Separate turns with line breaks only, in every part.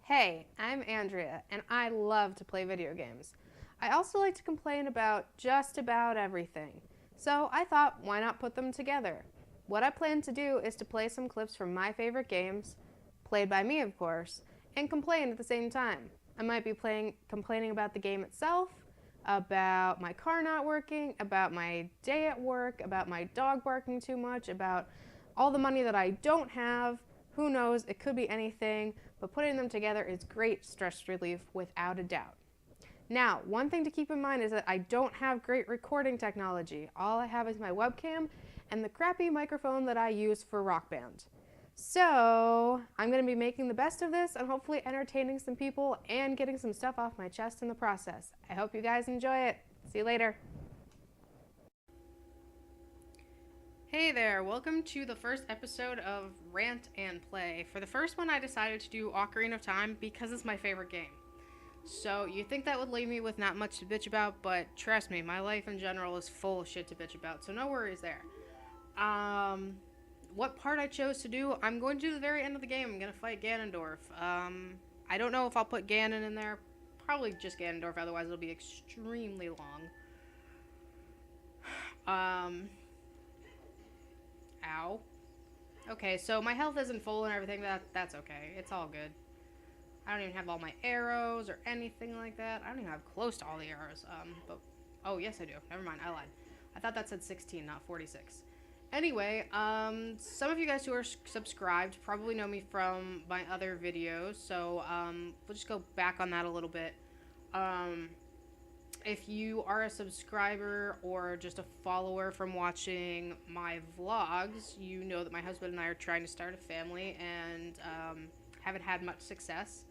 Hey, I'm Andrea, and I love to play video games. I also like to complain about just about everything. So I thought, why not put them together? What I plan to do is to play some clips from my favorite games, played by me of course, and complain at the same time. I might be complaining about the game itself, about my car not working, about my day at work, about my dog barking too much, about all the money that I don't have. Who knows, it could be anything, but putting them together is great stress relief without a doubt. Now, one thing to keep in mind is that I don't have great recording technology. All I have is my webcam and the crappy microphone that I use for Rock Band. So, I'm going to be making the best of this and hopefully entertaining some people and getting some stuff off my chest in the process. I hope you guys enjoy it. See you later. Hey there, welcome to the first episode of Rant and Play. For the first one, I decided to do Ocarina of Time because it's my favorite game. So you'd think that would leave me with not much to bitch about, but trust me, my life in general is full of shit to bitch about, so no worries there. What part I chose to do, I'm going to do the very end of the game. I'm going to fight Gannondorf. I don't know if I'll put Ganon in there. Probably just Gannondorf, otherwise it'll be extremely long. Ow. Okay, so my health isn't full and everything. That's okay. It's all good. I don't even have all my arrows or anything like that. I don't even have close to all the arrows. But oh yes I do. Never mind. I lied. I thought that said 16, not 46. Anyway, some of you guys who are subscribed probably know me from my other videos, so we'll just go back on that a little bit. If you are a subscriber or just a follower from watching my vlogs, you know that my husband and I are trying to start a family and haven't had much success.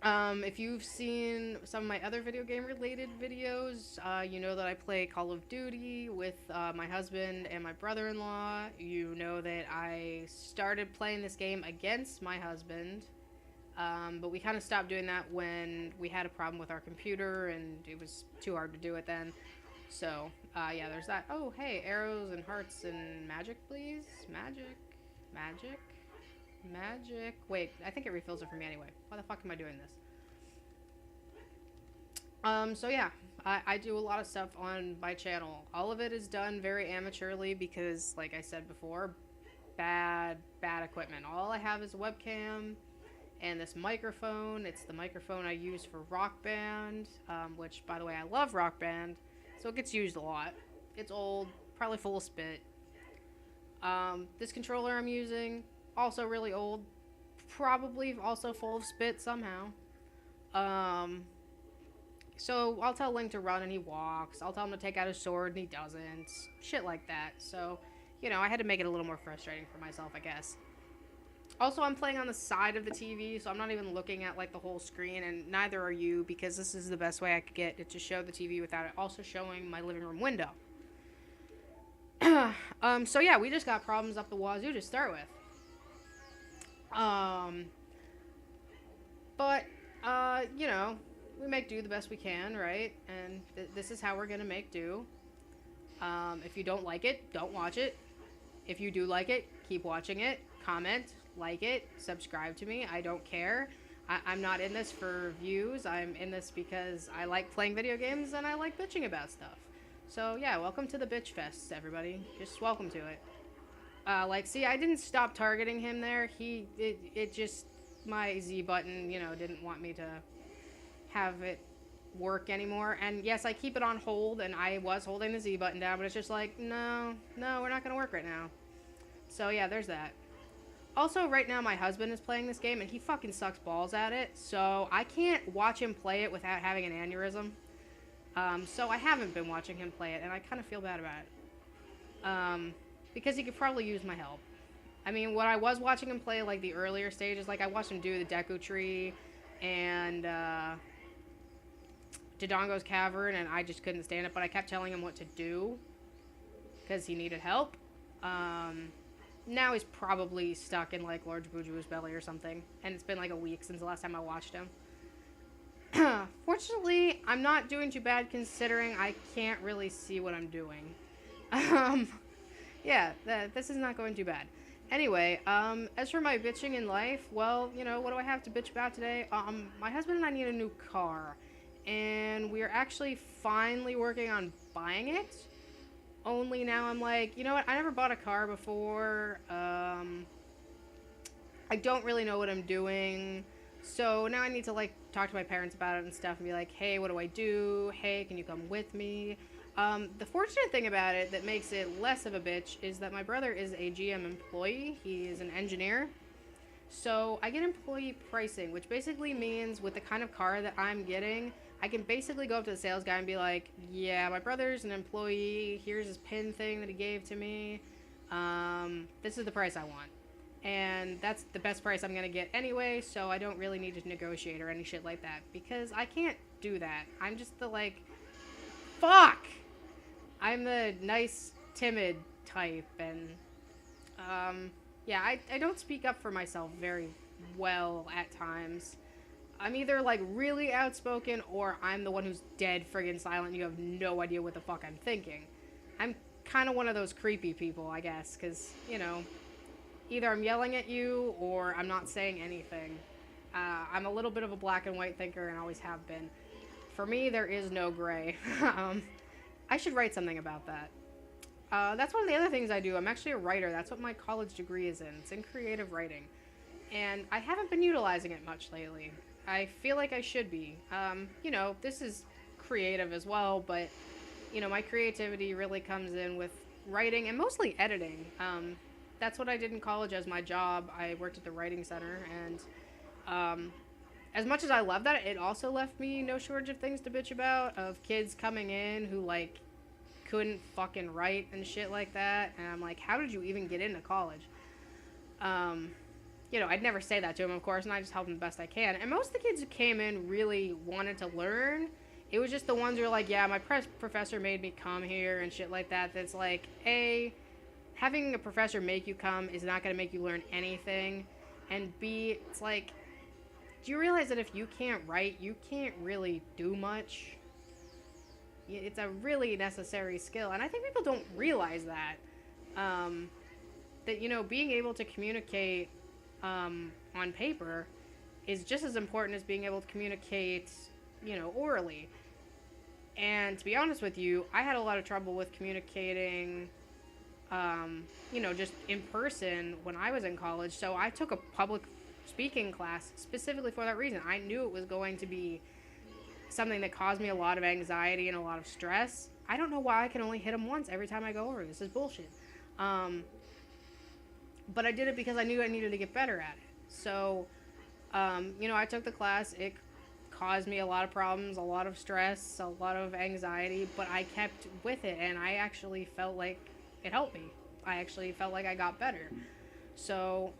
If you've seen some of my other video game related videos, you know that I play Call of Duty with my husband and my brother-in-law. You know that I started playing this game against my husband. But we kind of stopped doing that when we had a problem with our computer and it was too hard to do it then. So, yeah, there's that. Oh, hey, arrows and hearts and magic, please. Magic. Magic. Magic. Wait, I think it refills it for me anyway. Why the fuck am I doing this? So yeah, I do a lot of stuff on my channel. All of it is done very amateurly because, like I said before, bad equipment. All I have is a webcam and this microphone. It's the microphone I use for Rock Band, which, by the way, I love Rock Band, so it gets used a lot. It's old, probably full of spit. This controller I'm using, also really old, probably also full of spit somehow. So I'll tell Link to run and he walks. I'll tell him to take out his sword and he doesn't. Shit like that. So, you know, I had to make it a little more frustrating for myself, I guess. Also, I'm playing on the side of the TV, so I'm not even looking at, like, the whole screen, and neither are you, because this is the best way I could get it to show the TV without it also showing my living room window. So yeah, we just got problems up the wazoo to start with. You know, we make do the best we can, right? And this is how we're gonna make do. If you don't like it, don't watch it. If you do like it, keep watching it. Comment, like it, subscribe to me. I don't care. I'm not in this for views. I'm in this because I like playing video games and I like bitching about stuff. So yeah, welcome to the bitch fest, everybody. Just welcome to it. Like, see, I didn't stop targeting him there. It just, my Z button, you know, didn't want me to have it work anymore. And yes, I keep it on hold, and I was holding the Z button down, but it's just like, no, we're not gonna work right now. So yeah, there's that. Also, right now, my husband is playing this game, and he fucking sucks balls at it, so I can't watch him play it without having an aneurysm. So I haven't been watching him play it, and I kind of feel bad about it. Because he could probably use my help. I mean, when I was watching him play, like, the earlier stages, like, I watched him do the Deku Tree and, Dodongo's Cavern, and I just couldn't stand it, but I kept telling him what to do because he needed help. Now he's probably stuck in, like, Lord Buju's belly or something. And it's been, like, a week since the last time I watched him. Fortunately, I'm not doing too bad considering I can't really see what I'm doing. Yeah, this is not going too bad. Anyway, as for my bitching in life, well, you know, what do I have to bitch about today? My husband and I need a new car, and we are actually finally working on buying it. Only now I'm like, you know what? I never bought a car before. I don't really know what I'm doing. So now I need to like talk to my parents about it and stuff and be like, hey, what do I do? Hey, can you come with me? The fortunate thing about it that makes it less of a bitch is that my brother is a GM employee. He is an engineer. So I get employee pricing, which basically means with the kind of car that I'm getting, I can basically go up to the sales guy and be like, yeah, my brother's an employee. Here's his pin thing that he gave to me. This is the price I want. And that's the best price I'm going to get anyway, so I don't really need to negotiate or any shit like that. Because I can't do that. I'm just the, like, fuck! I'm the nice, timid type, and, yeah, I don't speak up for myself very well at times. I'm either, like, really outspoken, or I'm the one who's dead friggin' silent and you have no idea what the fuck I'm thinking. I'm kind of one of those creepy people, I guess, because, you know, either I'm yelling at you or I'm not saying anything. I'm a little bit of a black and white thinker and always have been. For me, there is no gray. I should write something about that. That's one of the other things I do. I'm actually a writer. That's what my college degree is in. It's in creative writing. And I haven't been utilizing it much lately. I feel like I should be. You know, this is creative as well, but, you know, my creativity really comes in with writing and mostly editing. That's what I did in college as my job. I worked at the writing center, and as much as I love that, it also left me no shortage of things to bitch about, of kids coming in who, like, couldn't fucking write and shit like that, and I'm like, how did you even get into college? You know, I'd never say that to them, of course, and I just help them the best I can, and most of the kids who came in really wanted to learn. It was just the ones who were like, yeah, my professor made me come here and shit like that. That's like, having a professor make you come is not going to make you learn anything. And B, it's like, do you realize that if you can't write, you can't really do much? It's a really necessary skill. And I think people don't realize that. That, you know, being able to communicate on paper is just as important as being able to communicate, you know, orally. And to be honest with you, I had a lot of trouble with communicating you know, just in person when I was in college. So I took a public speaking class specifically for that reason. I knew it was going to be something that caused me a lot of anxiety and a lot of stress. I don't know why I can only hit them once every time I go over. This is bullshit. But I did it because I knew I needed to get better at it. So, you know, I took the class. It caused me a lot of problems, a lot of stress, a lot of anxiety, but I kept with it, and I actually felt like it helped me. I actually felt like I got better. So,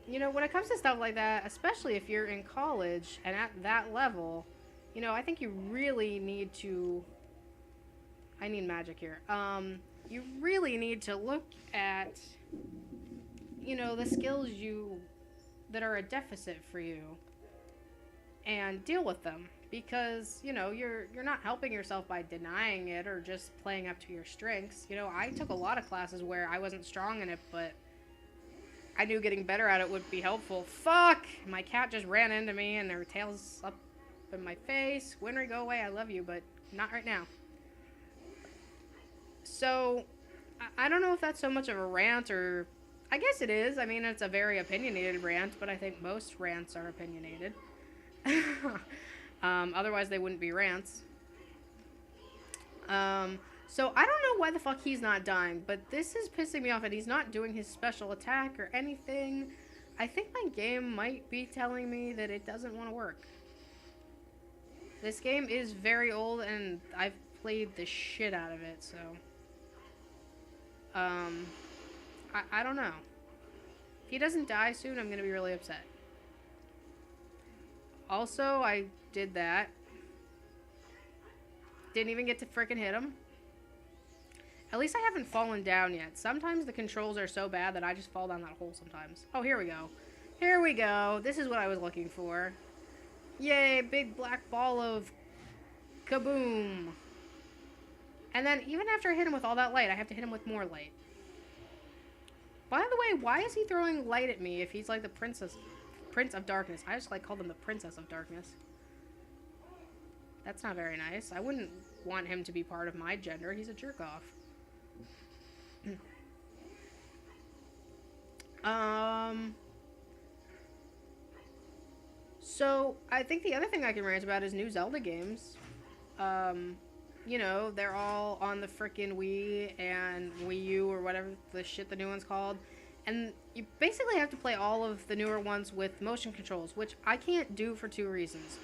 you know, when it comes to stuff like that, especially if you're in college and at that level, you know, I think you really need to... I need magic here. You really need to look at, you know, the skills that are a deficit for you and deal with them. Because, you know, you're not helping yourself by denying it or just playing up to your strengths. You know, I took a lot of classes where I wasn't strong in it, but I knew getting better at it would be helpful. Fuck! My cat just ran into me and their tail's up in my face. Winry, go away, I love you, but not right now. So, I don't know if that's so much of a rant, or... I guess it is. I mean, it's a very opinionated rant, but I think most rants are opinionated. Otherwise they wouldn't be rants. So I don't know why the fuck he's not dying, but this is pissing me off, and he's not doing his special attack or anything. I think my game might be telling me that it doesn't want to work. This game is very old, and I've played the shit out of it, so... I don't know. If he doesn't die soon, I'm gonna be really upset. Also, I did that. Didn't even get to frickin' hit him. At least I haven't fallen down yet. Sometimes the controls are so bad that I just fall down that hole sometimes. Oh, here we go. Here we go. This is what I was looking for. Yay, big black ball of kaboom. And then even after I hit him with all that light, I have to hit him with more light. By the way, why is he throwing light at me if he's like the Prince of Darkness? I just like call him the Princess of Darkness. That's not very nice. I wouldn't want him to be part of my gender. He's a jerk off. So I think the other thing I can rant about is new Zelda games. You know, they're all on the frickin' Wii and Wii U or whatever the shit the new one's called. And you basically have to play all of the newer ones with motion controls, which I can't do for two reasons.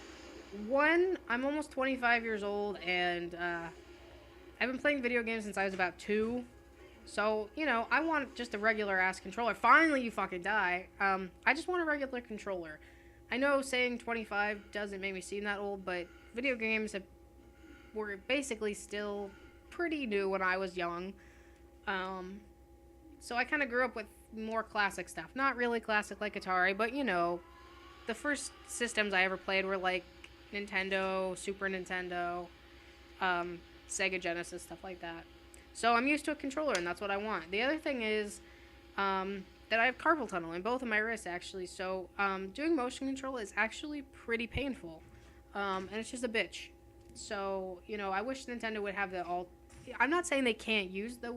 One, I'm almost 25 years old, and I've been playing video games since I was about 2. So, you know, I want just a regular-ass controller. Finally, you fucking die. I just want a regular controller. I know saying 25 doesn't make me seem that old, but video games were basically still pretty new when I was young. So I kind of grew up with more classic stuff. Not really classic like Atari, but, you know, the first systems I ever played were like Nintendo, Super Nintendo, Sega Genesis, stuff like that. So I'm used to a controller, and that's what I want. The other thing is that I have carpal tunnel in both of my wrists, actually. So doing motion control is actually pretty painful, and it's just a bitch. So, you know, I wish Nintendo would have I'm not saying they can't use the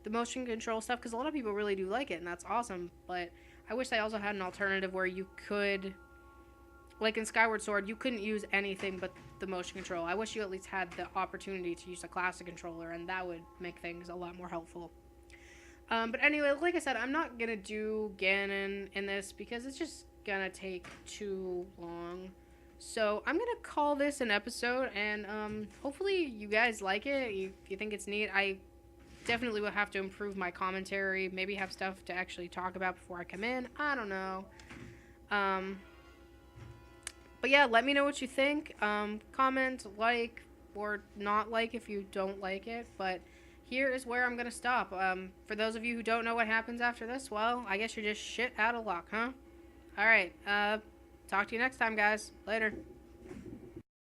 motion control stuff, because a lot of people really do like it, and that's awesome. But I wish they also had an alternative where you could, like in Skyward Sword, you couldn't use anything but the motion control. I wish you at least had the opportunity to use a classic controller, and that would make things a lot more helpful. But anyway, like I said, I'm not going to do Ganon in this because it's just going to take too long. So I'm going to call this an episode, and hopefully you guys like it. If you think it's neat, I definitely will have to improve my commentary, maybe have stuff to actually talk about before I come in. I don't know. But yeah, let me know what you think. Comment, like, or not like if you don't like it. But here is where I'm going to stop. For those of you who don't know what happens after this, well, I guess you're just shit out of luck, huh? Alright, talk to you next time, guys. Later.